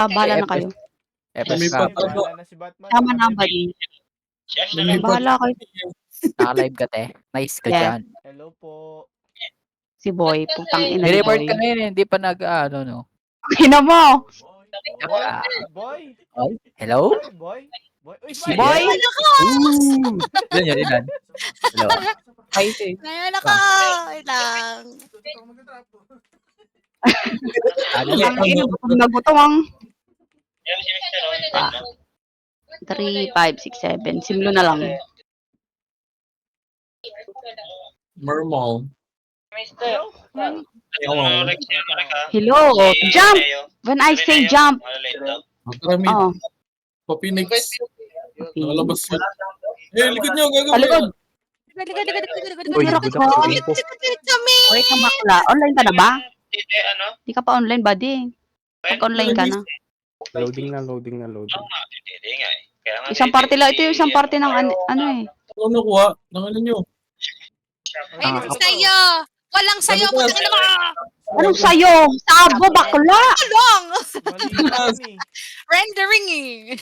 Bahala na kayo. Lumipat ako. Bahala na si Batman. Tama na ba din? Lumipat. Bahala kayo. Naka-live ka, te. Nice ka Yeah. dyan. Hello po. Si Boy. Putang ina ni Nireport Boy. ka na yun, hindi pa no? Ina mo. Boy. Ay, hello? Boy. Boy. Uy, Si Boy. Yan. Hello. Ay, te. Ngayon ako. Wait lang. Ano Ang yan? ina, gutom na gutom ang. 3, 5, 6, 7. Simlo na lang. Mermal. Hello. Jump. When I say jump. Marami. Oh. Papinix. Nakalabas yun. Likod nyo, gago. Talikod. Uy, Meron gudak ko. ko info. Wait ka bakla. Online ka na ba? Di ka pa online, buddy. Mag-online ka na. Loading na. Isang party lang. Ito yung isang party ng ano eh. Ano kuha? Nang ano nyo? Ay, sa'yo. Walang sa'yo. Putang ina mo. Anong sayo? Sabo, bakla. Long. Mali. Rendering eh.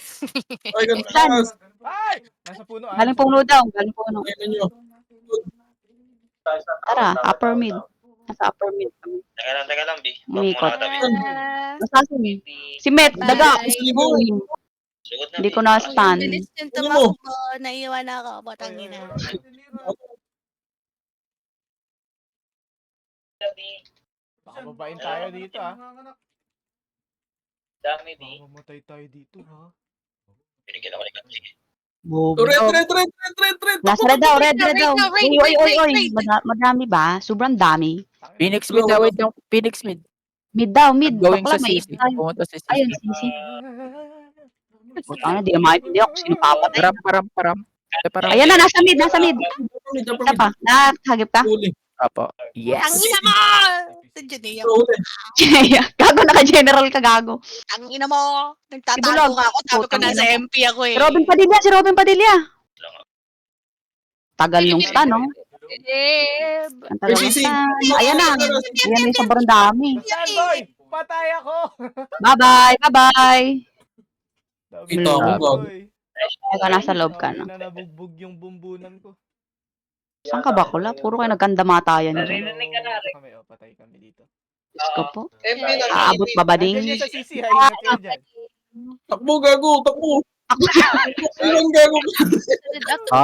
Ay, gantas. Ay! Nasa puno. Galing puno daw. Galing puno. Ay, nyo. Tara, upper mid. Nasa upper mid kami. Teka lang, B. Umikot. Ah, Basta si Met, daga. Bye. Hindi ko na-stand. Bilis yung Ano mo? tumakbo. Naiwan ako. Putang ina. Baka babain tayo dito, ah. Dami, B. Baka mamatay tayo dito, ha? Pinigyan ako ni Kapsi. Red. Nasa red daw. Raid, Oy. Madami ba? Sobrang dami. Phoenix mid, wait lang. Phoenix mid. Mid daw, mid. Going Bakla, sa may CC. tayo. Pumunta sa CC. Ayun, sisi. Putang na, di na maintindihan kung sino papatay. Param. Ayan na, nasa mid. Isa pa. Nakahagip ka? Apo. Ang Yes! ina mo! Nandiyan eh. Gago, naka-general ka, gago. Ang ina mo! Ibulog. Nagtatago nga ako. Sabi ko Putang nasa ina. MP ako eh. Si Robin Padilla. Tagal nung stand, no? Eh, Ang tagal nung Sisi. stand. Ayan na. Ayan na yung sobrang dami. Saan, boy? Patay ako! Bye-bye. Ito ako, gago. Boy. Teka, nasa loob ka na. Ay, na nabugbog yung bumbunan ko. Saan ka ba, kula? Puro kayo nagkandamatayan dyan. Kami, patay kami dito. Diyos ko po. Aabot ba ba Nandiyan ding? yan sa CC, ha? Ingat kayo dyan. Takbo, gago. Ilang gago.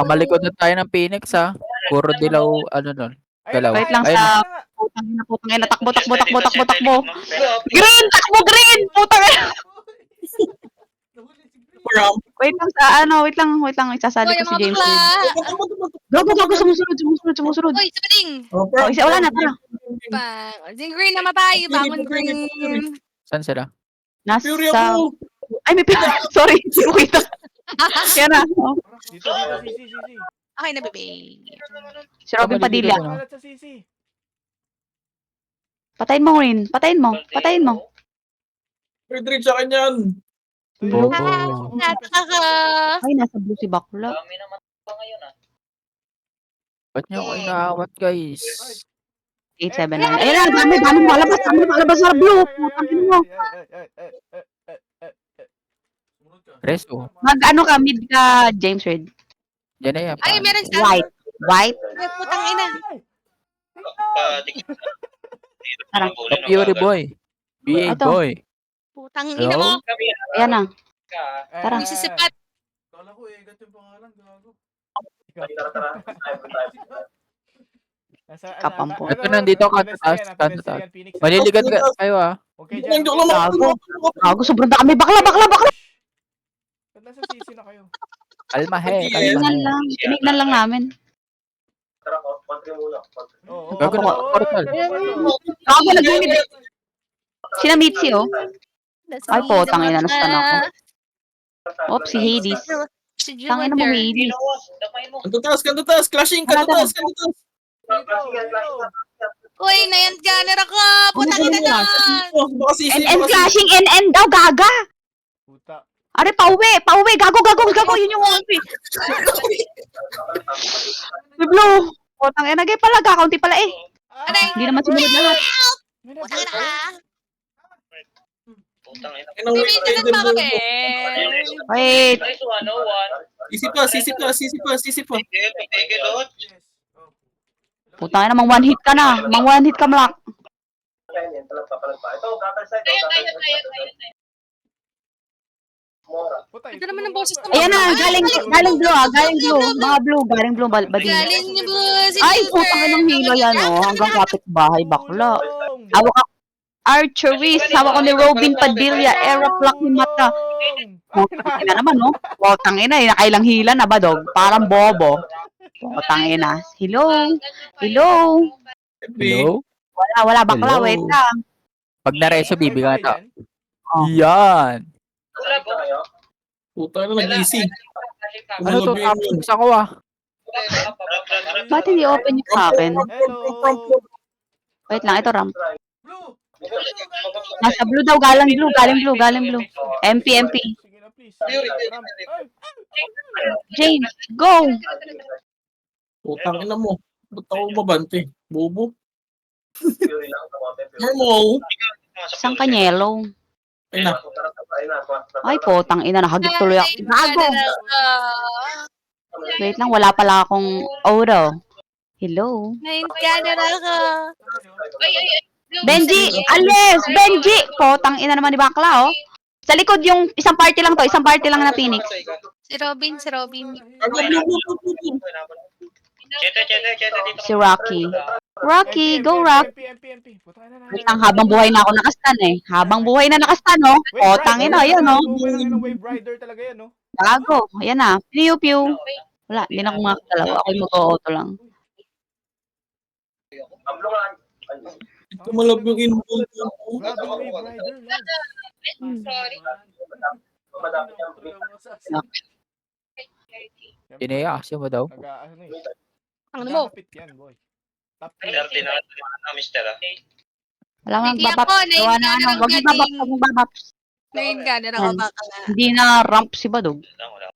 Malikod na tayo ng Phoenix, ha? Puro dilaw, nun. Galaw. Wait lang Ayun. sa putang ina. Takbo. Green! Takbo, green! Putang ina. Wait lang sa wait lang. Isasali Hoy, ko si mga James. bakla! Gago, sumusunod. Hoy, sabating! Oh, isa, wala na, tara. Zing green na matay! Bangon green! Saan sila? Fury Nasa... ako. Ay, may sorry. Kita. Kaya na. Oh. Dito, CC. Okay na, bebe. Si Robin Padilla. Kalat sa CC. Patayin mo, Rin. Patayin mo. Red sa kanyan. Bobo. Nataka! Ay, nasa blue si Bakla. Dami naman pa ngayon, ah. Ba't niyo ako inaawat, guys? 879. Ayun na, dami malabas sa blue. Putang ina mo. Resto. Mag-ano ka, mid ka, James Reid. Diyan na yan. Ay, meron siya! White. Ay, putang ina! Tara. Fury boy. BA Ito. boy. Putang ina mo! Ayan na. Tara. Tara. Isisipat! Kala ko eh, gato yung pangalan, gago. Kapampo. Ito, nandito ka, taas. Maliligat ka kayo, ha? Okay, Ang dyan. joke lang ako. Gago, sobrang dami. Bakla. Ba't nasa CC na kayo? Kalma, he. Tinignan lang namin. Oo. Gago na, portal. Gago, nag-unid. Sina Mitzi, oh. Ay, potang ina, nastan ako. Oops, si Hades. Si Tangina mo, Jupiter. Hades. Kanto taas. Clashing, kanto taas. Uy, nayan gunner ako! Putang ina doon! Baka sisi. NN flashing, NN daw, gaga. Puta. Are, pauwi. Gago. Yun yung ulti. Blue. Potang ina, gay pala. Kakaunti pala eh. Aray! Hindi naman sumunod lahat. May Putang ina nag- ka! Putang ina. Inaway May kayo minsan pa kami. Wait. Nice one, oh, one. Sisi pa, sisi pa, sisi pa, sisi pa. Tigil, Lot. Yes. Oh. Putang ina, mang one hit ka na. Mang one hit ka, Malak. Putay. Ito naman ang boses naman. Ayan na, galing blue ah. Galing blue. Mga blue, galing blue. Bading. Galing niyo po si Ay, Silver. putang ina ng hilo yan oh. Hanggang kapit-bahay, bakla. Tulong! Hawak ako. Archery, hawak ko ni Robin Padilla, Aeroplak ni Mata. Tulong! Putang ina naman, no? Putang ina, nakailang hila na ba, dog? Parang bobo. Putang ina. Hello? Hello? Hello? Wala, bakla, Hello? wait lang. Pag nareso, May bibigyan bahay ka. dyan? Oh. Yan. Puta na nag-easy. Ano to? Tapos ako ah. Ba't hindi open yung sa akin? Hello! Wait lang, ito ramp. Blue! Nasa blue daw, galing blue. MP. Sige na, please. Ram. Ay! James, go! Putang ina mo. Ba't ako mabante? Bobo. Normal. Isang kanyelo. Ay na. Ay, potang ina, nahagip tuloy ako. Gago! Wait lang, wala pala akong oro. Hello? Ngayon ka na ako. Benji! Alis! Benji! Potang ina naman ni bakla, oh. Sa likod yung isang party lang na Phoenix. Si Robin. Ako, blue. Chete dito. Si Rocky. Rocky, go Rock! MP. Putay na. Wait lang, habang buhay na ako nakastan eh. Habang buhay na nakastan, oh. Potang ina, yun, oh. Wave rider talaga yan, no? Gago. Ayan na. Pew. Wala, hindi na ako makakalaw. Ako'y mag-auto lang. Ito malab yung involved ko. Grabe wave rider, lads. Tinayakasya mo daw. Ano eh. Ano mo? Kapit yan, boy. Top 30 na, mister, ah. Wala nga Hindi babap. ako, Gawa na ano. Wag mo babap, wag mo babap. Ngayon ka na ako bakala. Hindi na ramp si Badog. Wala.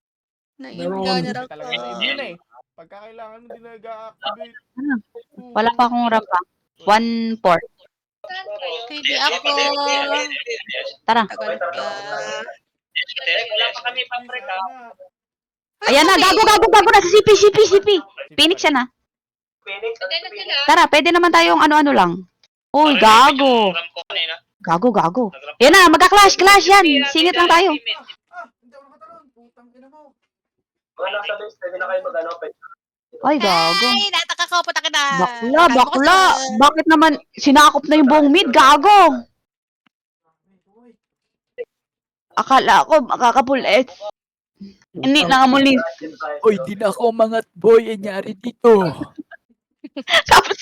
Ngayon ka na ako. Talaga na immune eh. Pagka kailangan mo din nag-activate. Wala pa akong ramp pa. 1-4. Hindi ako. Tara. Tagal ka. Wala pa kami pang-break, ah. Ayan na, gago na. CP. Phoenix yan na. Tara, pwede naman tayong ano-ano lang. Uy, gago. Ram ko kanina. Gago. Yan na, magka-clash yan. Singit lang tayo. Hindi ako nakatalon. Putang ina mo. Ay, gago. Ay, nataka ko. Puta ka na. Bakla. Bakit naman sinakop na yung buong mid? Gago. Akala ko makakapulit. Hindi na muli. Uy, di na ako mangat boy. Anyari dito. Tapos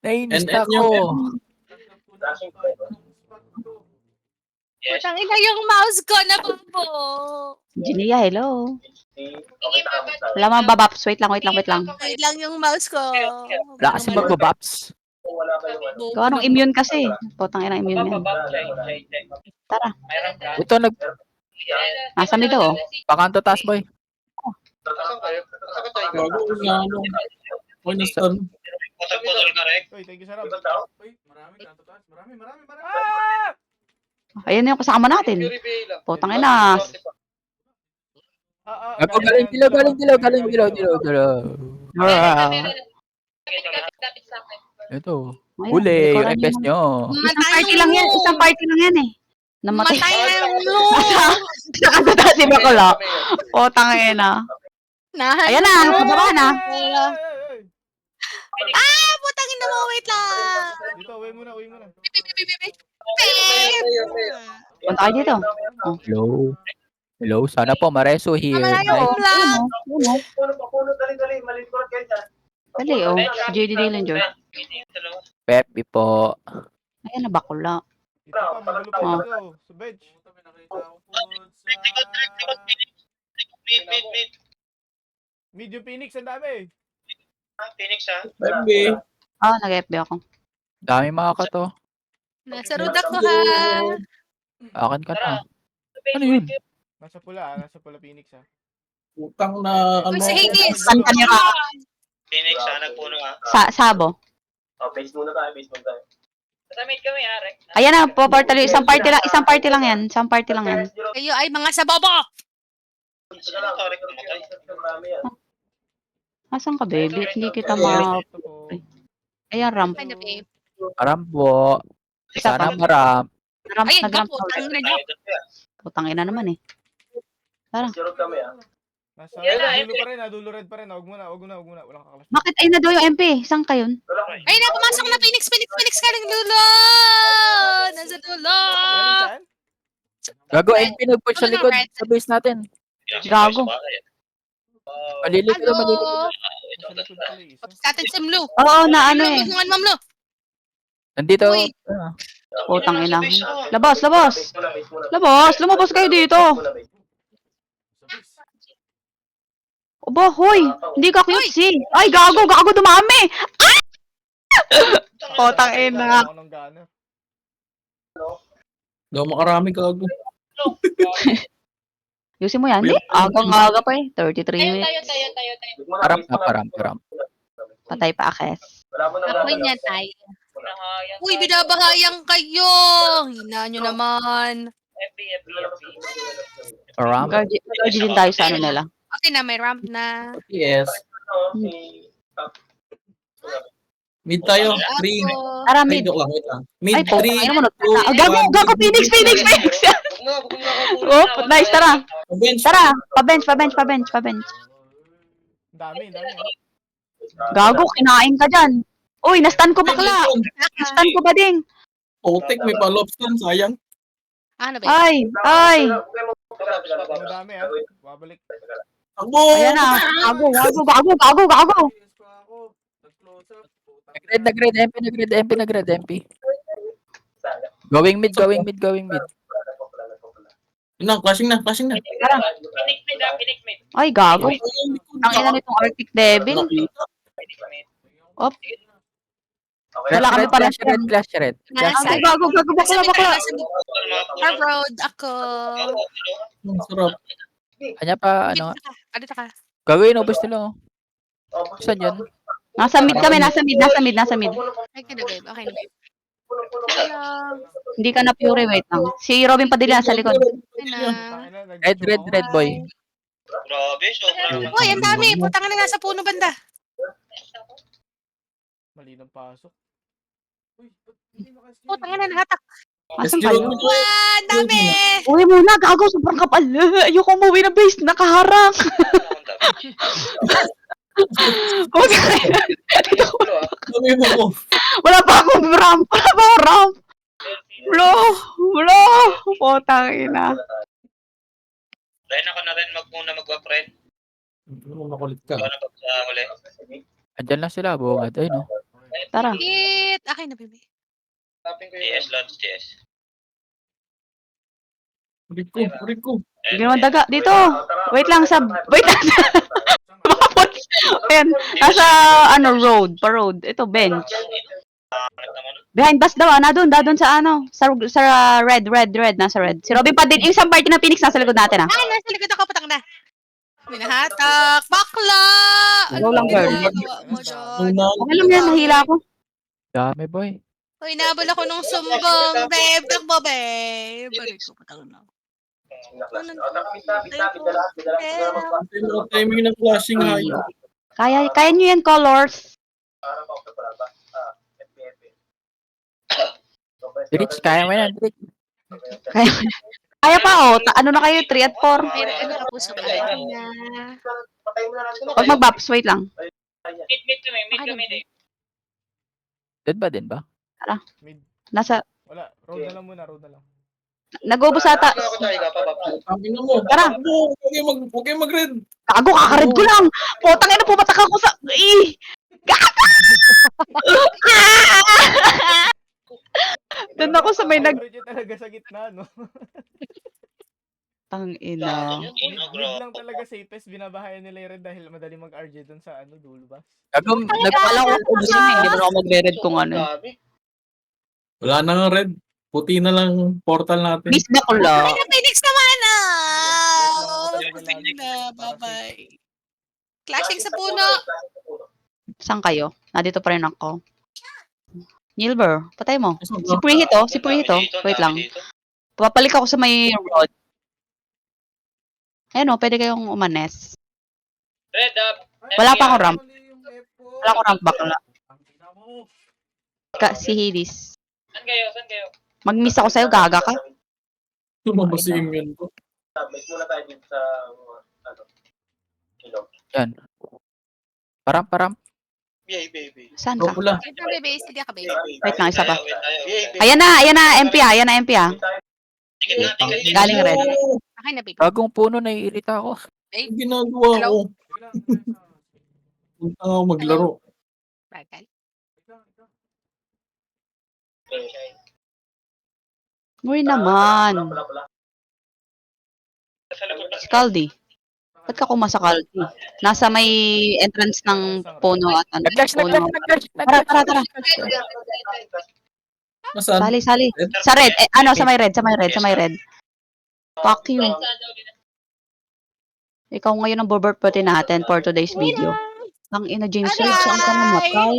Nainis And na ako. Yes. Putang ina yung mouse ko na po. Ginia, hello. Wala mga babaps. Wait lang. Wait lang yung mouse ko. Wala kasi magbabaps. Gawa nung immune kasi. Potang ina immune yan. Tara. Ito, Nasa mid oh. pakanto taas boy. Gago na ano. Oy, na-stun. Putol ka, Rek. Uy, thank you, Sarap. Uy, marami. Kanto taas. Marami. Ah! Ayun yung kasama natin. Potang ina. Ako galing dilaw. Ito. Ayun, Huli, hindi ko yung rin request yun. nyo. Isang party lang yan eh. Namatay. Matay na yung blue. Nakagata si Bakula. Potang ina. Ayan na, kababa na. Ah, putang ina mo. Wait lang. Dito, uwi muna. Punta kayo dito. Hello, sana po mareso here. Malayo lang. Dali oh. JD Dillinger. Pepe po. Ayan na Bakula. Dito pa, magulo pa dito. Sa bench. Mid. Medium Phoenix, ang dami. Phoenix, ah. FB. Nag-FB ako. Dami mga ka to. Nasa road ako ha. Akin ka na. Ano yun? Nasa pula Phoenix, ah. Putang na ano. Uy, si Hades. Saan ka nila? Phoenix, ah. Nagpuno, ah. Sabo. Base muna tayo. Sa mid kami, ha, Rek. Ayan na, po-portal. Isang party lang yan. Isang party lang yan. Kayo ay mga sabobo! Sino to, Rek? Asan ka, baby? Hindi kita ma... Ito po. Ayan, ramp. Ano, babe? Maram po. Isa Sana pa. maram. Ramp, Ayun, nag-ramp. gapo. Tangin na Putang ina naman eh. Nasa Yan na, dulo pa rin, dulo red pa rin. Huwag muna. Walang kakalash. Bakit ayun na daw yung MP? Saan ka yun? Ayun na, pumasok na. Phoenix ka ng dulo! Nasa dulo! Galing saan? Gago, NP nag-push sa Ano na, likod red? sa base natin. Gago. Malilit ka, malilit. Hello! Nasa likod pala yung isa. Sa atin si Mlu. Oo, na ano eh. Tulungan mo, Mlu. Nandito. Uy. Putang ina. Labas, labas. Labas, lumabas kayo dito. Aba, hoy. Hindi ka cute Ay, gago, dumami. Ah! Putang ina. Ako ng gana. Daw makarami gago. Yusin mo yan, di? Agang-aga pa eh. 33 minutes. Param. Patay pa, Akes. Ako'y niya tayo. Uy, binabahayang kayo! Hina nyo naman. Param. Guardi din tayo sa ano nila. Okay na, may ramp na. Yes. Mid tayo. 3. Ako. Tara, Ay, mid. joke lang, wait lang. Mid Ay, putang 3. ina mo. Gago, Phoenix. Oh, nice, tara. Bench. Tara, pa-bench. Ang dami. Gago, kinain ka dyan. Uy, nastan ko bakla. Nastan ko ba ding? Otek, may pa-lobster. Sayang. Ano ba? Ay. Ang dami, ha. Babalik. Takbo! Ayan na. Gago. Yes pa ako. Nag-close up. Nag-red MP. Going mid. Yun na, flashing na. Pinik mid. Ay, gago. Ang ina nitong Arctic Devil. Nakita. Op. Wala kami pala Clash red. Nasa. Ay, gago, bakla. Hard road ako. Ang sarap. Kanya pa, ano, Dito ka. gagawin, ubos nila. Saan yun? Nasa mid kami, nasa mid. Okay na, babe. Okay na, babe. Hello. Hindi ka na pure, wait lang. Si Robin Padilla sa likod. Okay na. Red boy. Grabe, sobrang. Uy, ang dami. Putang na nasa puno banda. Mali ng pasok. Uy, ba't hindi maka-skill? Putang na nahatak. Asan kayo? Wow, ang dami. Uwi muna, gago, sobrang kapal. Ayoko umuwi ng base, nakaharang. Sabi mo ko. Wala pa akong ramp. Wala. Putang ina. Dahil ako na rin magwa-friend. Makulit ka. Ano ba sa huli? Andyan lang sila, bungad. Ay, no. Tara. Hit. Okay na, baby. GS, Lods, GS. Rico. Hindi naman daga. Dito. Wait lang. Ayan. Nasa, road. Pa-road. Ito, bench. Behind bus daw, doon sa red, nasa red. Si Robin pa din, yung isang party ng Phoenix nasa likod natin, Ay, nasa likod ako. Putang na. Minahatak. Bakla. Go lang, girl. Mo dyan? Okay lang yan, nahila ako. Dami, boy. Uy, nabal ako nung sumbong, babe. Takbo, babe. Balik ko, putang na. Timing ng flashing high. Kaya nyo yan, colors. Rich, kaya mo yan, Rich. Kaya pa, ano na kayo, 3 at 4. Mayroon ka nakapuso ka na. Pag mag-baps, wait lang. Mid kami. Dead ba din ba? Mid. Nasa, Wala. Road na lang. nag-ubos ata. Sabi na mo. Tara. Huwag kayo mag-red. Gago, kakared ko lang. Putang ina, pumatak ako sa... Gago! Doon ako sa may Coverage yun talaga sa gitna, no? Tang ina. Mid lang talaga safest. Binabahayan nila yung red dahil madali mag-RJ dun sa dulo ba? Gagawin, Wala ko ubusin eh. Hindi mo na ako magre-red kung ano. Wala na nga red. Puti na lang portal natin. Miss na ko lang. Ay, na-Phoenix naman Sige na. Bye-bye. Clashing sa puno. Saan kayo? Nandito pa rin ako. Nilber, patay mo. Isa Si ba? Prihito, si Prihito. Wait lang. Papalik ako sa may rod. Ayun o, pwede kayong umanes. Red up. Wala pa akong ramp. Mali yung F ko. Wala akong ramp bakla. Ang ina mo. Si Hades. Saan kayo? Saan kayo? Mag-miss ako sa'yo, gaga ka. Lumabas si Imian ko. Muna tayo dito sa ilog. Yan. Param. Baby. Saan Ikaw ka? pula. Wait lang, bebe. Sige ka, bebe. Wait lang, isa pa. Baby. Ayan na, MP ah. Ayan na, MP ah. Tingin. Galing red. Akin na, bebe. Bagong puno, naiirita ako. Ang ginagawa ko. Hello? Punta nga ako maglaro. Bagal. Nguri naman. Scaldi. Ba't ka kumasa Scaldi? Nasa may entrance ng puno at ano. Nag-dash. Tara. Nasaan? Sali. Sa red. Sa may red. Fuck you. Ikaw ngayon ang birthday natin for today's video. Ang ina James Reed, saan ka namatay?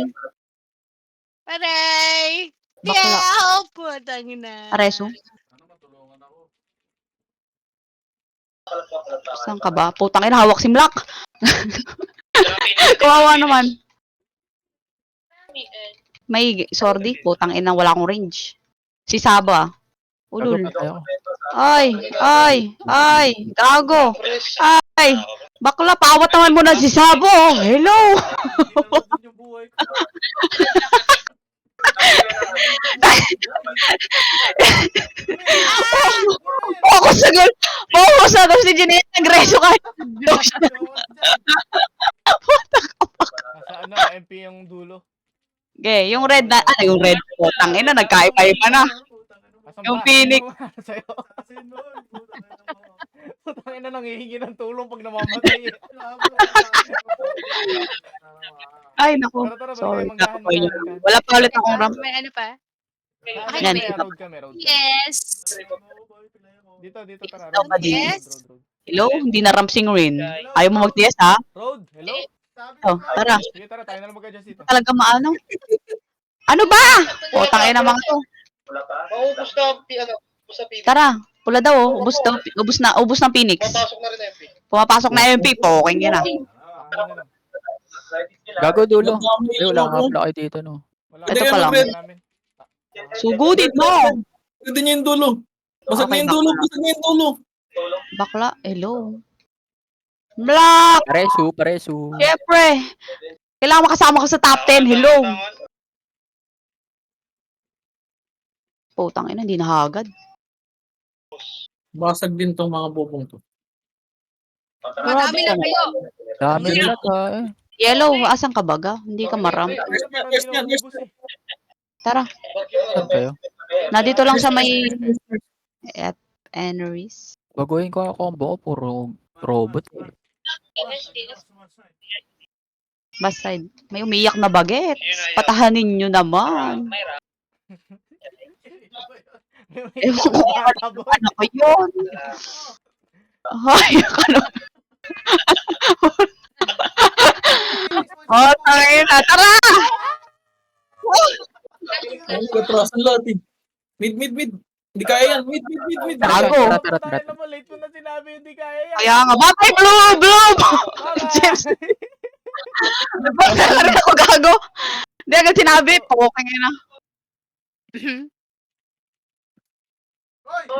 Aray! Bakla. Help! Putang ina. Areso? Saan ka ba? Putang ina, hawak si Mlak. Kawawa naman. May sordi, putang ina, wala akong range. Si Saba. Ulul. Ay, gago. Ay, bakla, paawat naman mo na si Sabo. Hello. Yung buhay ko. Focus na daw si Jeanette. Nagreso ka. Nasa ano, MP yung dulo. Okay, yung red na, yung red. Putang ina, nagkaipa na. Asan Yung ba? Phoenix. Sino ba? Sa'yo. Putang ina, nangihingi ng tulong pag namamatay. Ay, naku. Tara, Sorry. magdahan. Wala pa ulit akong ramp. May ano pa? Yan. Road kami. Yes! Dito, tara. Ikaw ba din? Yes. Hello? Hindi na ramp sing rin. Ayaw mo mag-TS, ha? Road, hello? Oh, tara. Sige, tara, tayo na lang mag-adjust dito. Talaga maano? Ano ba? Putang ina mga to. Maubos na sa pipi. Tara. Pula daw, oh. Ubus ng Phoenix. Papasok na rin MP. Pumapasok na MP. Poking yun, ah. Ano na lang. Gago dulo. Nagkamali Ay, wala ako. nga pala kayo dito, no. Wala Ito ka pa lang. namin. Sugudin mo. Pwede niya yung dulo. Basag Okay, niya yung dulo. Basag niya yung dulo. Bakla. Hello. Black. Paresu. Siyempre. Kailangan makasama ko sa top 10. Hello. Putang ina, hindi nahagad. Basag din tong mga bobong to. Madami na kayo. Dami nila ka eh. Yellow, asan ka baga? Hindi ka maram. Yes, yan. Tara. Saan kayo? Nandito lang sa may Eneries. Baguhin ko ang combo ko, puro robot. Bus side. May umiyak na bagets. Patahanin nyo naman. Ewan ko ano ko yun. Ay, ano? Oh, tangin na. Tara! Ay, katrasan lahat eh. Mid. Hindi kaya yan. Mid. Gago. Tara. Tayo naman, late mo na sinabi, hindi kaya yan. Kaya nga, batay, blue! James, bakit ako gago? Hindi agad sinabi, poking na.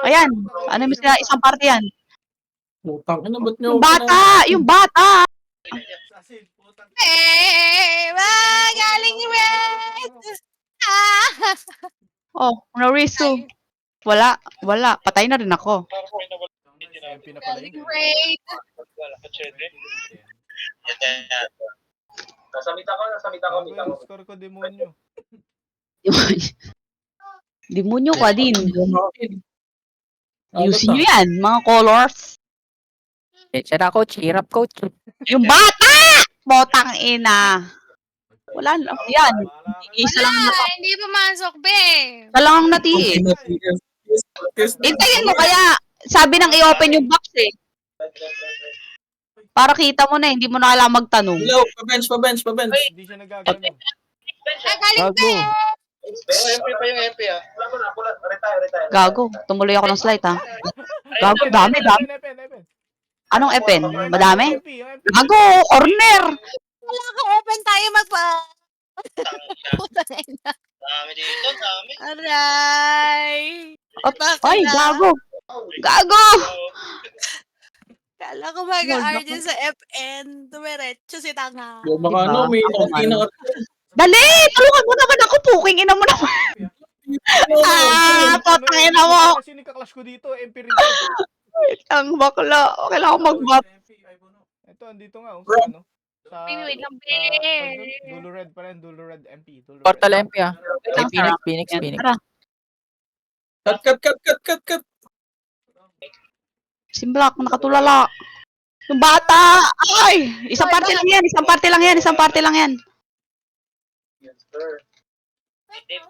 Ayan, ano yung sila, isang party yan. Putang ina, ba't niyo? Yung bata! Galing red! Oh, Norisu. Wala. Patay na rin ako. MP na pala yun. Great! Nasamit ako. Bago yung score ko, demonyo. Demonyo ka din. Ayos Ayusin nyo yan, mga colors. Siya na coach, hirap coach. Yung bata! Botang ina. Wala lang. Yan. Isa lang na. Hindi pumasok, be. Isa lang ang natiis. Hintayin mo kaya. Sabi nang i-open yung box eh. Para kita mo na, hindi mo na kailangan magtanong. Hello, pa-bench. Hindi siya nagagano. Galing Gago. be. MP pa yung MP ah. Gago, tumuloy ako ng slide ha. Gago, Epen, dami, epen, dami. epen, epen. Anong epen? Yung Madami? MP, yung MP. Gago, corner! Wala ka open tayo magpa... Puta na yun. Dami dito, dami. Aray! Ay, gago! Gago! Kala ko mag-RJ sa FN. Dumiretso si Tanga. Yung mga Diba? may Ako okay na. Dali! Tulungan mo naman ako, puking ina mo naman. Patay na mo! Kasi nagka-clash ko dito, MP rin to. Ang bakla. Okay lang ako mag-bot. Ito, andito nga, oh, sa ano? Sa, Wait lang, sa, Dulo Red pa rin, Dulo Red MP. Dulo Portal Red. MP ah. Ay, Phoenix. Tara, Cut. si Black, nakatulala. Yung bata! Ay! Isang parte lang yan, isang parte lang yan. Kay Dave.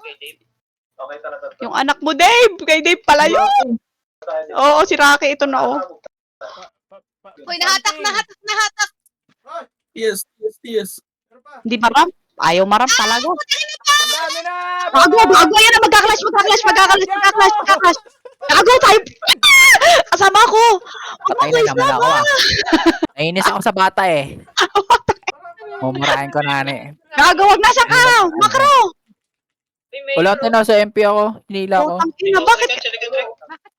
Yung anak mo, Dave! Kay Dave pala yun! Oo, si Rocky, ito na oh. Uy, nahatak. Yes. Hindi maram? Ayaw maram talaga. Ang dami na! Gago, yan na, magkakaklash. Gago, tayo! Kasama ko! Patay na naman ako ah. Nainis ako sa bata eh. Mumurahin ko na eh. Gago, wag nasa ka! Makro! Wala tayo na sa MP ako. Hinila ko. Putang ina, bakit? Sa likod, Rick.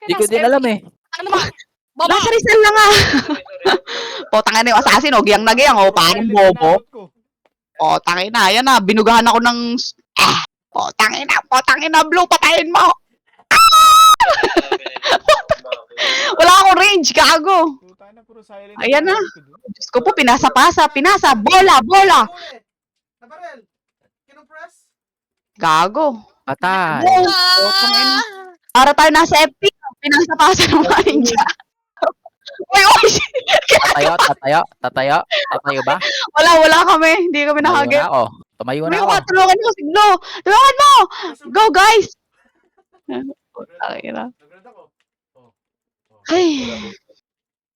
Hindi ko din alam eh. Ano ba? Baba! Nasa Rizal na nga. Putang ina yung assassin, oh, giyang oh, parang bobo. Oh, tangin na, yan na, binugahan ako ng... Potang ina, Blue, patayin mo! Wala akong range, gago! Ayan na. Diyos ko po, pinasa, bola! Nabarel! Kinupress? Gago. Patay. Ah! Para tayo nasa FP, pinasa ng mga ninja. Uy, Tatayo ba? wala kami, hindi kami nakagit. Tumayo na Tumayo ako. ka, tulungan mo, Siglo! Tulungan mo! Go, guys! Tangina. Nagrad ako. Ay,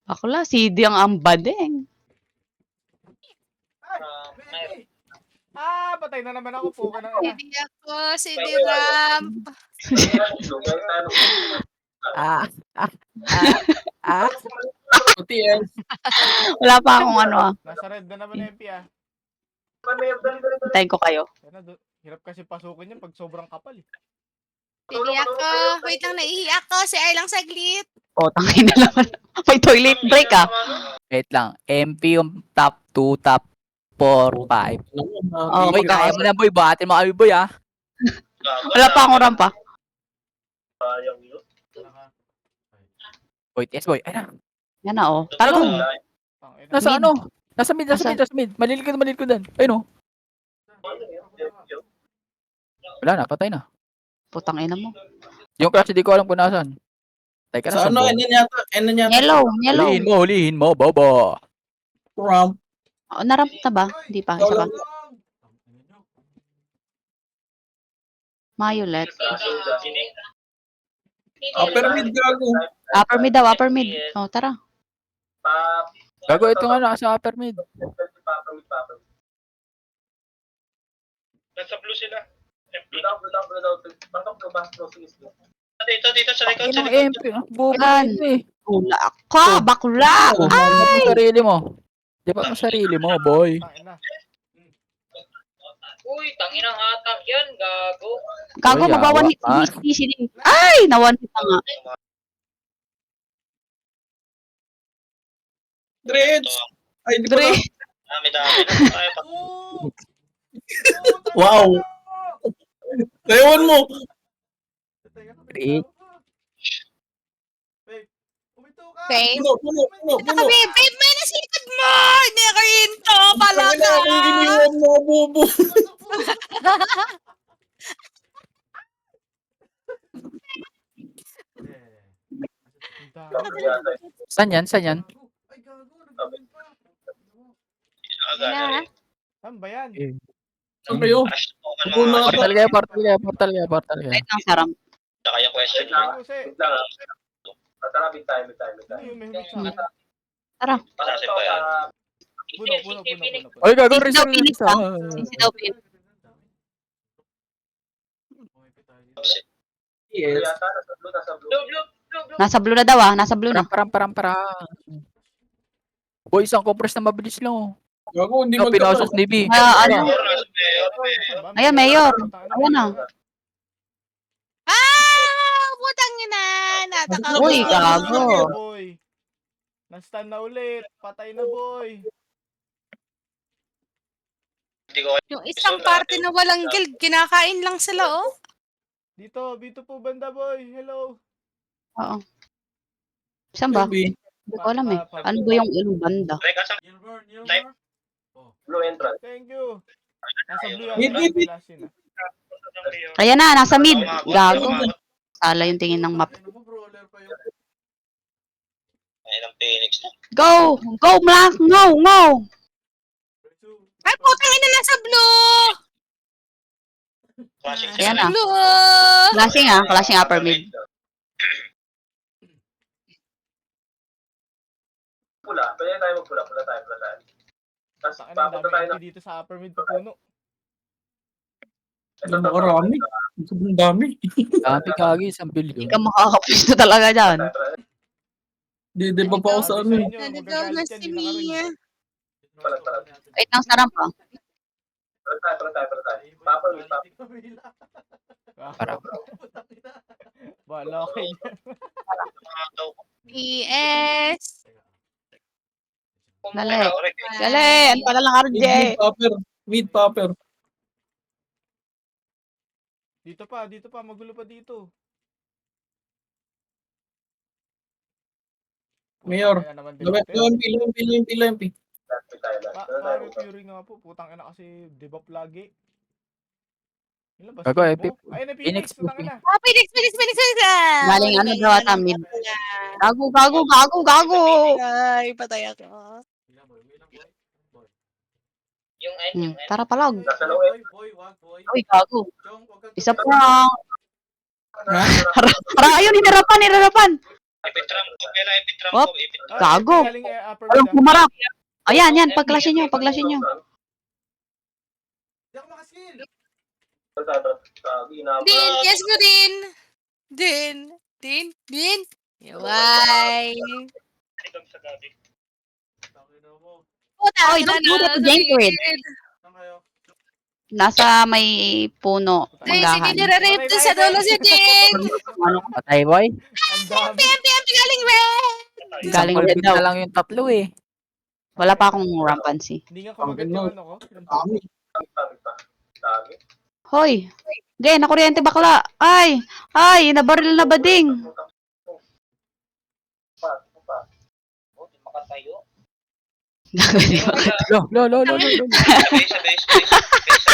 bakla, CD ang ambadeng. Patay na naman ako po ka ng ina. Hindi ako, si Diram. OTS. Wala pa akong ano ah. Nasa red na naman MP ah. Hintayin ko kayo. Hirap kasi pasukin yan pag sobrang kapal eh. Hindi ako. Wait lang, naiiyak ko. Si Ay lang saglit. Oh, tangin na naman. May toilet break ah. Wait lang. MP yung top 2, top 4, 5. Oh, Boy, kaya mo na boy. Batin mo kami boy ah. Wala pa akong rampa. Boy, yes boy. Ay na. Yan na oh. Talagang Nasa Mid. ano? Nasa mid. Malilit ko dan. Ayun oh. Wala na, patay na. putang ina mo. Yung crash, di ko alam kung nasaan. Patay ka na Sa ano, N yata. Yellow. Hulihin mo, bobo. Ramp. Oh, naramp na ba? Hindi pa, isa pa. Violet. Upper mid gago. Upper mid. Oh, tara. Gago, ito nga nasa upper mid. Nasa blue sila. MP. Dito sa likod. Inang MP. Bobo Yan. ito eh. Bula ka, bakla! Dapat mo sarili mo. Dapat mo sarili mo, boy. Uy, tanginang hatak yan, gago. Gago, Uy, magwawan hit ah. si Din. Ay, nawan hit na nga. Dreads. Ay, di Dre. ba? Dami na tayo. Wow. Ewan mo. Great. Babe? Puno. Ito ka, babe. Babe, may nasikad mo! Hindi ka rin to! Pala Tangina, ka! kung iniwan mo, bubo. Saan yan? Yeah. Saan ba yan? Saan kayo? Puno. Portal kaya. Wait lang, saram. Saka yung question. Kasi, ano yung may humit sa akin? Pasasin ba yan? Puno. Oy, gago, Sisi daw reserve. Phoenix, ah. Sisi daw Phoenix. Yes. Nasa blue na daw ah. Nasa blue na. Param. Boy, isang compress na mabilis lang oh. Gago, hindi Ikaw, pinasok ni B. Ano? Saan ba? Ayan, Mayor. Putang ina, Ayan na. Putang ina! Uy, Natakaw. gago. Boy. Na-stun na ulit. Patay na, boy. Hindi ko Yung isang party na walang guild, kinakain lang sila, oh. Dito po banda, boy. Hello. Oo. Saan ba? Maybe. Hindi ko alam eh. Ano ba yung ilang banda? Teka, sa type. Blue entrance. Thank you. Nasa blue yan. Mid, mid, mid. Lasin, ah. Ayan na, nasa mid. Gago. Sala yung tingin ng map. Ayun ang Phoenix na. Go! Go, Black! Go! Ay, putang ina, nasa blue! Flashing Ayan sila. na. Blue! Clashing upper mid. Pula. Pwede tayo magpula. Pula tayo. Tapos Saan ang papunta tayo dami dito sa upper mid papuno. Hindi makarami. Sobrang dami. Dami kagi, isang Hindi bilyon. ka makakapisto talaga dyan. Di ba pa ako sa ano eh. Naligaw na si Mia. Palag. Wait lang, sarap pa. Pula tayo. Papal. Parang. Wala kayo. PS. Dali. Dali! Ang tagal ng RJ! Mid popper. Dito pa. Magulo pa dito. Mayor. Kaya naman dito. LMP. Pare Fury nga po. Putang ina kasi debuff lagi. Ilan ba? Gago, Steve epic. mo? Ayun na Phoenix Phoenix. po, Putang ina. Phoenix. Galing ano daw ata, mid. Gago! Ay, patay ako. Yung end. Tara palag. Boy. Uy, gago. Isa pa. Parang ayun, hinarapan. Epitram ko. Kailan epitram Op. ko? Epitram. Gago. Galing upper Ayun, mid. pumarap. Ayan, paglasin nyo. Hindi ako makaskill. Din, yes mo din. Din. Yaway. Sa gabi. Puta, Oy, don't do that to Jankrid. Saan kayo? Nasa may puno. Sige, Magahan. nire-rape dun sa dulo si Din. Patay, boy. Ang dami. PM, galing red. Galing Isang red pulpit daw. na lang yung tatlo eh. Wala pa akong rampancy. Hindi nga kumagat yung ano ko. Dami. Hoy! Ge, nakuryente bakla. Ay, nabaril na bading. Oh, di makatayo. Lo. Base.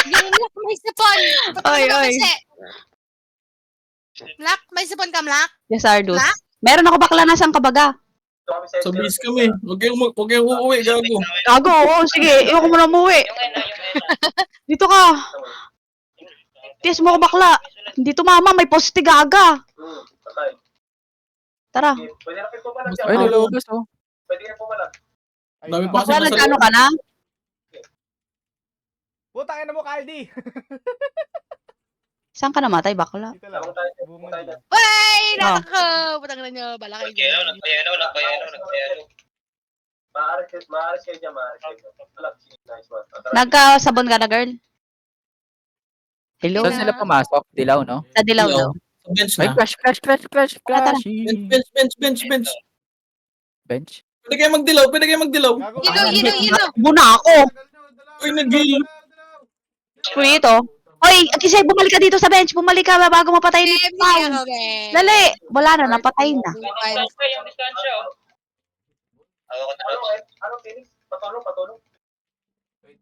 Yung Black, may sipon. Oy. Black, may sipon ka, Black? Yes, Ardus. Meron ako bakla na siyang kabaga. Sa base kami. Huwag kayong uuwi. Gago. Gago, oo, sige. Iwan ko muna umuwi. Yung ena. Dito ka. Tis mo ko bakla. Dito mama, may poste gaga. Tara. Pwede na kayo pumalag. Ay, nalabas oh. Pwede na pumalag. Dami pa kasi Bakla, nasa nagkano ka na? Putang ina mo, Kaldi. Saan ka namatay, bakla? Dito lang. Lamang tayo. Bunga Tayo dyan. na. Ay, nako. Putang na nyo. Bala kayo dyan. Nagpayano. Maaris kayo dyan. Palag. Nice one. Nagkasabon ka na, girl? Hello? Saan sila pumasok? Dilaw, no? Sa dilaw daw. Sa bench Ay, na. crash. Bench. Pwede kayo magdilaw. Gago. Yelo. Muna ako. Uy, nag-heal. Screw ito. Hoy, Kisay, bumalik ka dito sa bench. Bumalik ka bago mapatay ni Pao. Dali. Wala na, napatay na. Yung distansya, oh. Ako na. Ano, Phoenix? Patulong. Wait.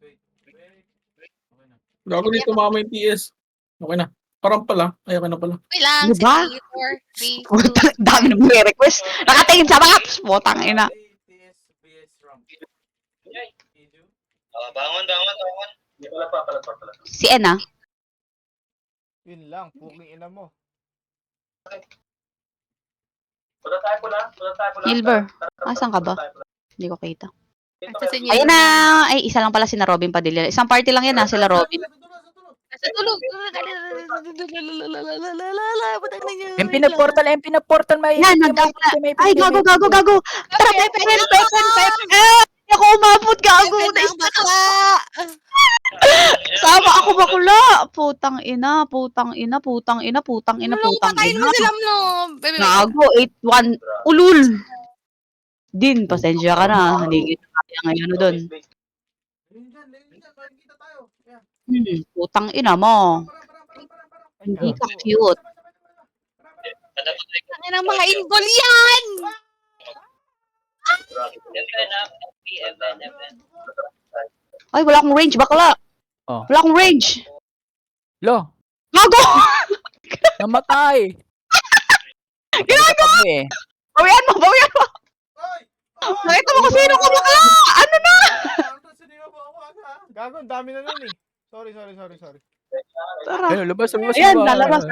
Gago dito mama yung TS. Okay na. Parang pala. Ay, okay na pala. Wait lang. Ano ba? 3, 4, 3, Putang, dami na may request. Nakatingin sa maps. Putang ina. Bangon. Hindi pala pa. Si Ena. Yun lang. Puking ina mo. Pula tayo. Silver. Asan ka ba? Hindi ko kita. Nasa sa inyo. Ayun na. Ay, isa lang pala si na Robin Padilla. Isang party lang yan ha, sila Robin. Sa tulog. Putang na niya. MP na portal, may Yan, may nagkakala. may Ay, gago. Tara, Pepen. Hindi ako umabot, gago. Ang bakla. Sama ako bakula. Putang ina. Lulong patayin mo sila no. Baby, Gago, 8-1. Ulul. Din, pasensya ka na. Hindi kita kaya ngayon doon. Kita tayo. Yeah. Putang ina mo. Ay, Hindi ka gago. cute. Ang ng mga inbol yan. Ay, wala akong range, bakla. Oh. Wala akong range. Lo, Gago! namatay. Ginagawa mo eh. Bawian mo. Oy! Nakita mo kung sino ka, bakla. Ano na? Gago, ang dami na nun eh. Sorry. Tara. Ayun, labas. Ayan, lalabas.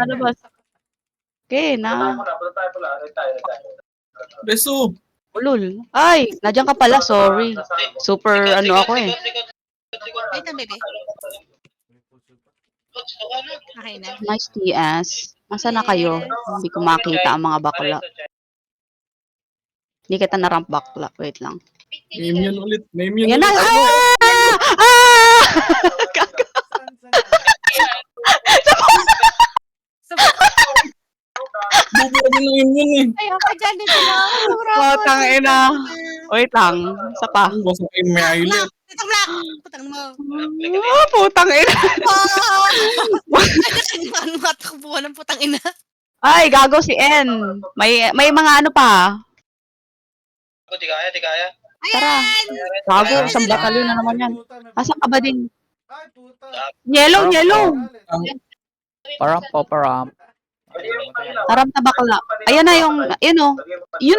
Okay, na. Punta tayo pula. Retire. Resu. Ulul. Ay, nadyan ka pala, sorry. Super, ano ako eh. Wait lang, baby. Okay na. Nice TS. Masa na kayo? Hindi ko makita ang mga bakla. Hindi kita na-ramp bakla. Wait lang. May immune ulit. May immune Yan na. ulit. Bubuo din ng immune eh. Ay, ako dyan din sila. Putang ina. Wait lang. Isa pa. Ang basa kay Mailet. Putang black. Putang mo. Putang ina. Ano nga takbuhan ng putang ina? Ay, gago si N. May mga ano pa. Di kaya. Tara. Gago, isang batalyon na naman yan. Asan ka ba din? Ay, puta. Yellow. Param. Taram na bakla. Ayan na yung, yun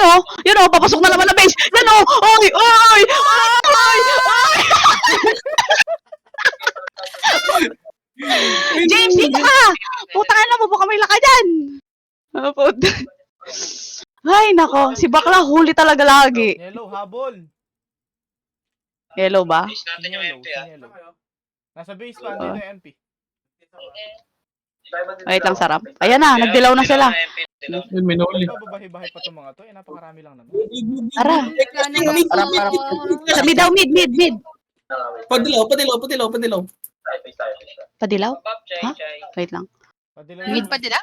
o, papasok na naman na base. Yan o, oy. James, dito ka! Putang na mo, baka may laka dyan. Puta. Ay, nako, si bakla huli talaga lagi. Yellow, habol. Yellow ba? Please natin yung MP ah. Yellow. Nasa base pa, hindi na MP. Wait lang, sarap. Ayan na, nagdilaw na sila. Yun, may nahuli. Ito, babahe-bahay pa itong mga to. Eh, napakarami lang naman. Tara. Param. Sa mid daw, mid. Padilaw. Padilaw? Bob, Chay. Wait lang. Padilaw Mid yan. pa nila?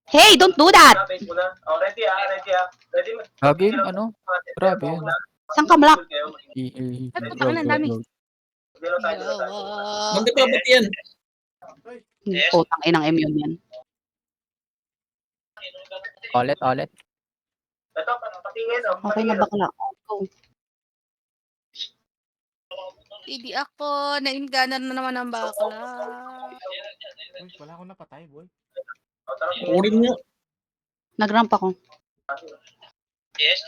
Hey, don't do that! Ready Ready. Gagi, ano? Grabe yan. Saan ka, Malak? At putang ina, ang dami. Hindi pa ba't yan? Putang inang immune yan. Ulit. Ito, patingin. Okay na bakla. Go. Hindi ako. Nainganan na naman ang bakla. Uy, wala akong napatay, boy. Urin niya. Nag-ramp ako. TS.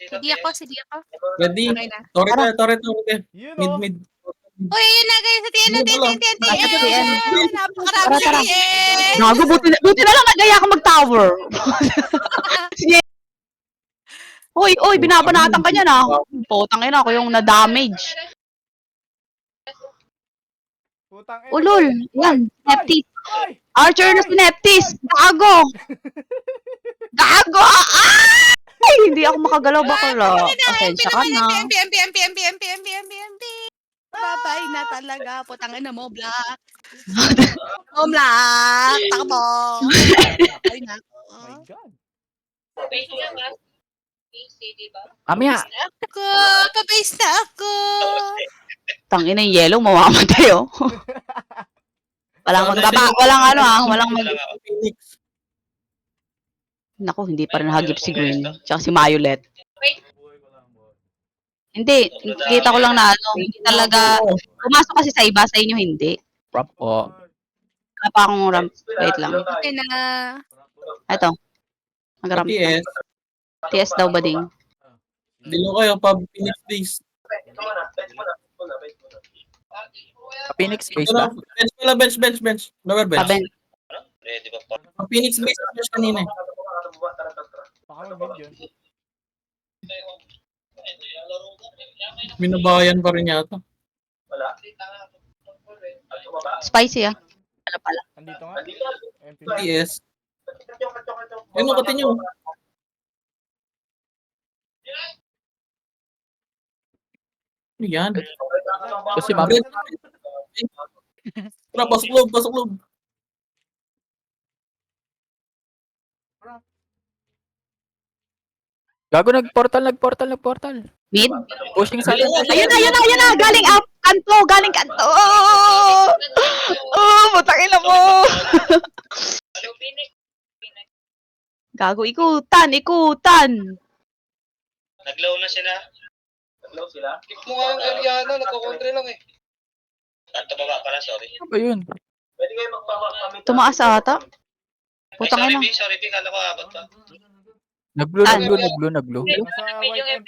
Hindi ako. Ready? Okay na. Torre. You know. Mid. Uy, yun na guys. Sa TN. Napakarami Tara, sa tara. TN. Gago, buti na lang nagaya ako mag-tower. Sige. Uy, binabanatan ka niya na. Putang ina, ako yung na-damage. Putang ina. Ulol, yan, Neptis. Ay! Archer na si Neptis. Gago. Ay, hindi ako makagalaw bakla. Pasensya ka na. MP. Babay na talaga. Putang ina mo, Black. Black. Takbo. Ay na. My God. Mamaya. Pabase na ako. Tangina yung yellow, mamamatay oh. Walang Phoenix. Naku, hindi pa rin hagip si Green. Tsaka si Violet. Hindi, kita ko lang na hindi talaga, pumasok kasi sa iba, sa inyo hindi. Ramp po. Wala pa akong ramp. Wait lang. Okay na. Ito. Mag-ramp. TS. TS daw ba ding? Dilo kayo pa Phoenix base. Phoenix base Ito na, ba? bench. Lower bench. Paben. Ready ba pa? Phoenix base kanina eh. Baka mag-mid yun. Binabayan pa rin yata. Spicy ah. Andito nga. MP. PS. Ayun, continue. Ano yan? Kasi ma'am, Tara, pasok loob, pasok loob. gago nagportal. Mid? Pushing sa atin. Ayun na! Galing up! Galing kanto! Putang ina mo! Gago, ikutan! Naglow na sila. Naglaw sila. Kick mo nga yung Eliana, nagko-kontre lang eh. Kanto baba pala, sorry. Ano ba yun? Pwede kayo magpapakami. Tumaas ata? Putang ina. Sorry, B, kala ko abot pa. Nag-blue.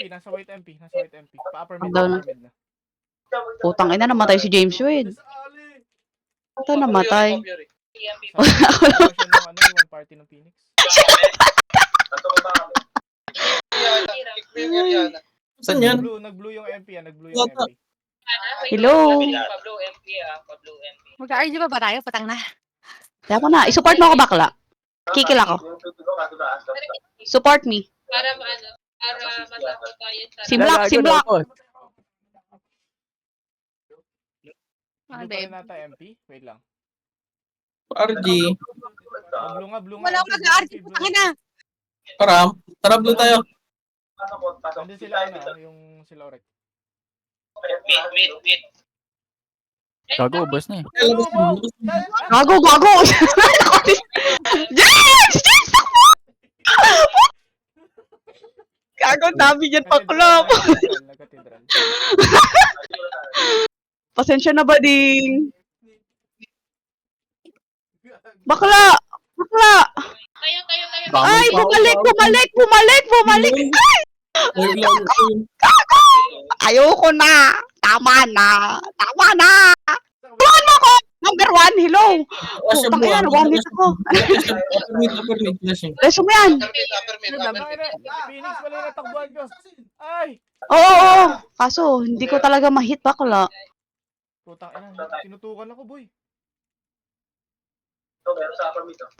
Nasa white MP. Pa-upper mid. Down na. upper mid na. Putang ina, namatay si James Wade. Ito namatay. Sa ng yung party ng Phoenix. Kanto baba kami. Eliana, kick mo yung Eliana. Saan yan? Nag-blue yung MP yan. Wata. Hello? Pablo MP. Mag-argue ba tayo? Patang na. Kaya ko na, isupport mo ako bakla. Kikil ako. Yung tuto ko, kaso taas. Support me. Para masakot tayo sa... Si Black. Ah, Blue pa rin babe. nata MP. Wait lang. RG. Blue nga. Wala akong mag-argue. Patang na. Tara, blue tayo. Pasok. Nandun sila yung sila Orek. Mid. Gago, ubos na eh. Gago! James! Gago, dami yan bakla. Nagkatidral. Pasensya na ba, ding? Bakla! Tayo. Ay, bumalik! Ayoko na! Tama na! Tulungan mo ako! Number 1, hello! Putang ina, nag-vomit ako. Upper mid, flashing. Reso mo yan. Upper mid. Phoenix, wala yung natakbuhan ko. Ay! Oo. Kaso, hindi ko talaga ma-hit bakla. Putang ina. Tinutukan ako, boy.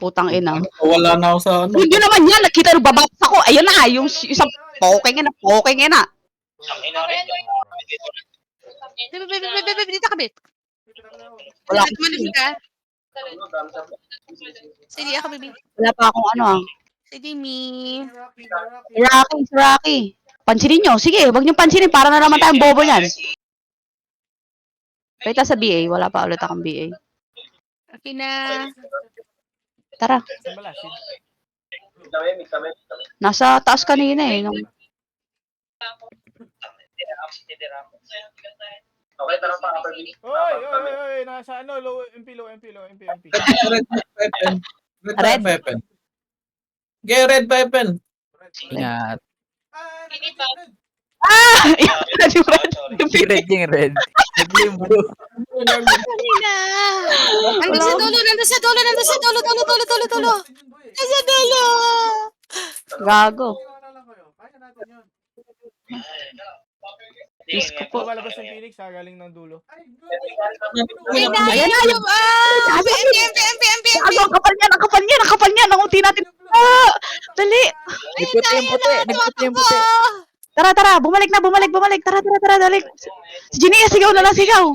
Putang ina. Wala na ako sa ano. Hindi naman yan. Nakita nung babas ako. Ayun na. Yung isang poking na. Ang ina rin. Bebe, dito ka, babe. Wala Dito malapit ka. Sige, ako, baby. Wala pa akong ano ah. Sige, me. Rocky. Pansinin nyo. Sige, wag nyo pansinin. Para na naman tayong bobo yan. Wait sa BA. Wala pa ulit akong BA. Okay na. Tara. Saan ba last? Nasa taas kanina eh. Okay, tara pa. Upper mid. Oy, nasa ano, low MP. Red weapon. Okay, red weapon. Ingat. Yung Red yung red. Nag-blue yung blue. Kanina. Nandun sa dulo. Nasa dulo. Gago. Diyos ko po. Malabas yung Phoenix ha, galing ng dulo. Ayan na, yung... MP. Gago, ang kapal niya. Nangunti natin. Dali. Nagputi yung puti. Tara. Bumalik. Tara, dali. Si Ginny, sigaw na lang, sigaw.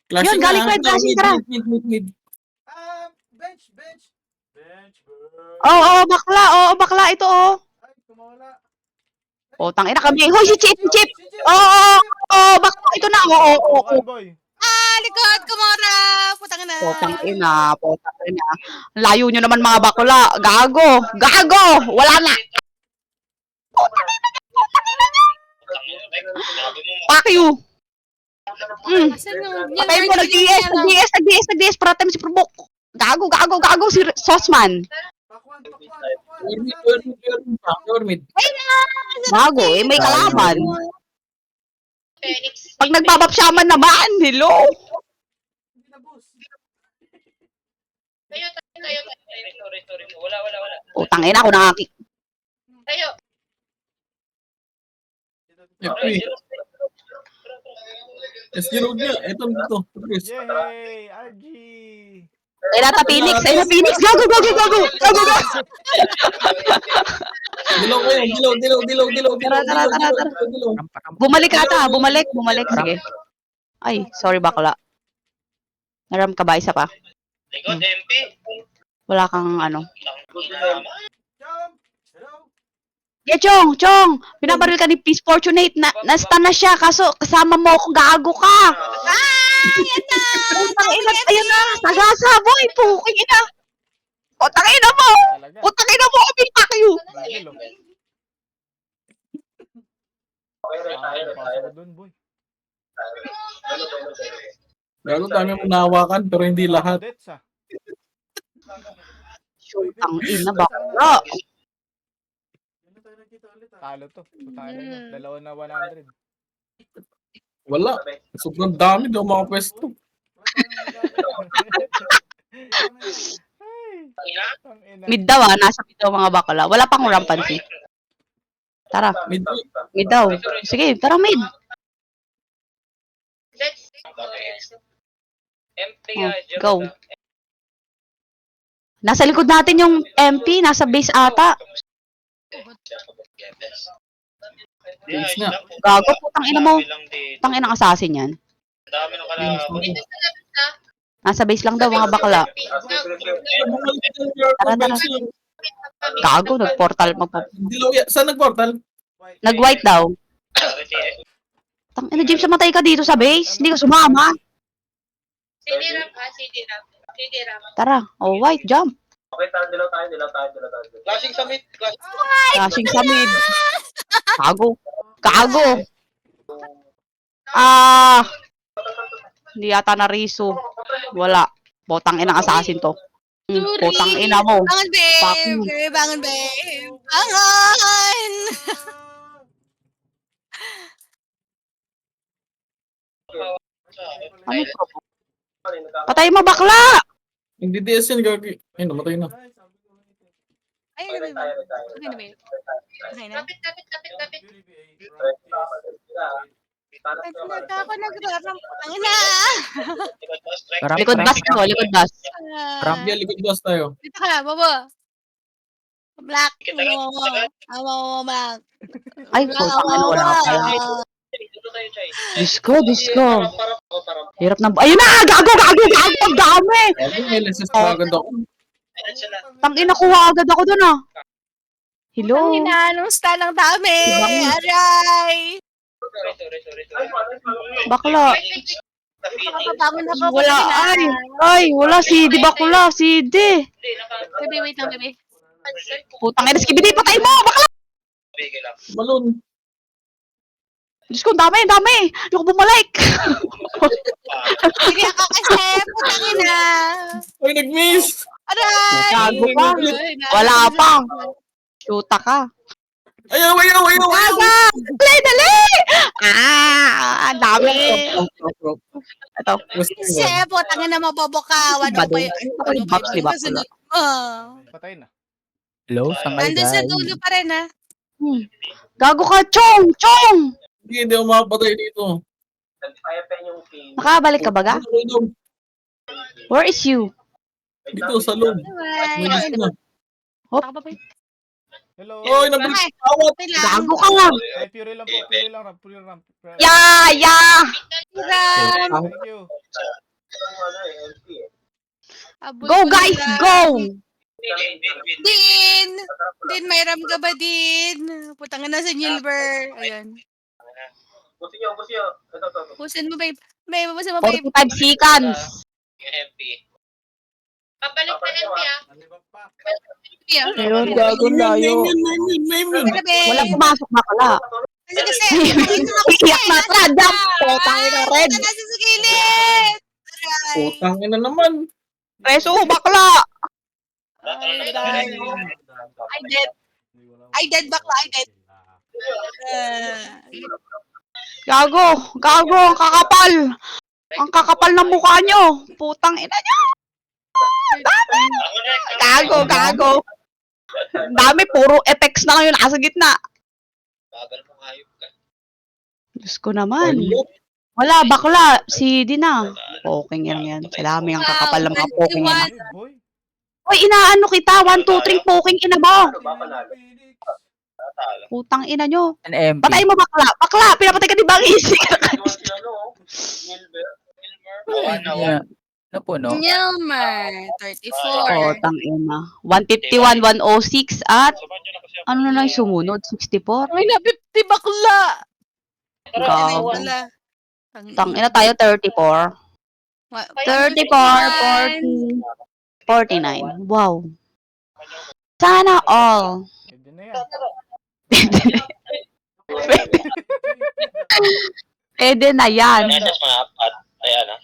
Flashing Yun, galing na. red, flashing, tara. Mid. Bench. Oo, bakla. Ito, oh. Oh, tangina kami. Hoy, si Chip. Oo, bakla. Ito na. Oo. Boy. Likod, kumara. Putang na. Potang ina. Layo nyo naman mga bakla. Gago. Wala na. Fuck you. Asan yung... Patay mo, nag-DS. Para tayo si Probok. Gago. Si Sosman. Mid. Gago, may kalaban. Phoenix. Pag nagbabapsyaman naman, hello. Tayo. Sorry. Wala. Utang ina ako nakaki. Tayo. SG Road nga. Ito, dito. Chris. Yay! RG! Ay, nata Phoenix. Ay, na Phoenix. Gago. Dilaw kayo. Dilaw. Tara. Dilaw. Bumalik ata. Bumalik. Sige. Ay, sorry bakla. Naram ka ba? Isa pa. Likod, MP. Wala kang ano. Jump! Hello? Chong! Pinabaril ka ni Peace Fortunate. Na-stun na siya. Kaso, kasama mo ako. Gago ka. Yan na! Putang ina. Ayun na. Sagasa, boy. Puking ina. Putang ina mo. Talaga. Putang ina mo. Fuck you. Tigil, oh. Tayo. Pasok ko dun, boy. Lalo dami mo nahawakan, pero hindi lahat. Dets, ah. Putang ina. Bakla. Talo to. Putang ina nyo. 2 na 100. Wala. Sobrang dami daw mga pwesto. Tangina. Mid daw nasa mid daw mga bakla. Wala pang rampancy. Tara, Mid mid daw. Sige, tara mid. Let's MP, Go. Nasa likod natin yung MP, nasa base ata. Base nga. Gago, putang ina mo. Putang ina assassin yan. Dami ng kalaban. dito sa labas na. Nasa base lang daw mga bakla. Tara. Gago, nag-portal. Dilaw yan. Saan nag-portal? Nag-white daw. Tang ina, James, matay ka dito sa base. Hindi ka sumama. CD-RAM ha, CD-RAM. Tara, oh, white, jump. Okay, dilaw tayo. Flashing sa mid. Flashing sa mid. Gago. Hindi yata na riso. Wala. Botang inang assassin to. Botang ina mo. Bangon, Fuck babe! you. Bangon, babe! Bangon! Ano to? Patay mo, bakla! Hindi DS yan, gagi. Ay, namatay na. Ay, ano ba? Okay na ba yun? Okay na? Kapit. Nagka ako nagraram. Ang ina! Likod bus to, likod bus. Hindi, likod bus tayo. Dito ka na, baba. Black. Black. Ay, putang ina, wala pala. Diyos ko. Hirap na. Ayun na! Gago! Ang dami! May lenses na agad ako. Tangina, kuha agad ako dun ah. Hello? Ang ina, nung stun ang dami. Aray! Bakla. Nakakabangon ako. Wala, ay, wala, CD bakla, CD. Baby, wait lang, baby. Putang ina, skibidi, patay mo! Bakla! Balon. Diyos ko, ang dami. Hindi ko bumalik. Sige ako kasi, putang ina. Ay, nag-miss! Aray! Gago ka. Wala pa. Shoota ka. Ayaw! Dali! Ang dami. Ito. Kasi, putang ina, mabobo ka. Bado. Ako yung box ni bakla. Patay na. Hello, saan kayo Nandun sa guys? dulo pa rin, ha? Gago ka, Chong! Hindi ako makapatay dito. yung pin. Nakabalik ka baga? Where is you? Dito, sa loob. May Bye. gusto na. Hello. Oy, nabalik Ay, awat! wait lang. Gago ka lang. Ay, pure lang po. Pure lang. Yeah! Ram. Thank you. Abot Go ko guys, na. go! Din! Din, may ram ka ba, Din? Putang na sa Nilber. Ayun. Busin nyo. Ito. Pusin mo, babe. Babe, pusin mo, babe. 45 seconds. MP. Pabalik na MP ah. Yeah. Meron gago layo. Name. Ano, babe? Walang pumasok bakla. Kasi, Iyak na tra, jump! Putang ina, red. Ito na sa gilid! Aray. Putang ina naman. Preso, bakla! Ay, dead. I dead, bakla. I dead. Gago, ang kakapal. Ang kakapal ng mukha nyo. Putang ina nyo. Gago. Ang dami, puro effects na ngayon nasa gitna. Bagal mo hayop ka. Diyos ko naman. Ayop. Wala, bakla. CD na. Poking yan. Sa dami ang kakapal ng mga poking yan. Eh, boy. Uy, inaano kita. 1, 2, 3, poking ina mo. Ano ba panalo? Phoenix. Natalo. Putang ina nyo. An MP. Patay mo bakla. Bakla, pinapatay ka di bang isi. Iwan si ano, Wilber. Yeah. Ano po, no? Nilmer, 34. Putang ina. 151, 106 at Sabahan nyo na kasi ako. ano na lang yung sumunod? 64. Ay, na 50 bakla. Gago. Wala. Tang ina tayo 34. 34, 40, 49. Wow. Sana all. Pwede na yan. Pwede na yan. Nasa mga apat. Ayan ah.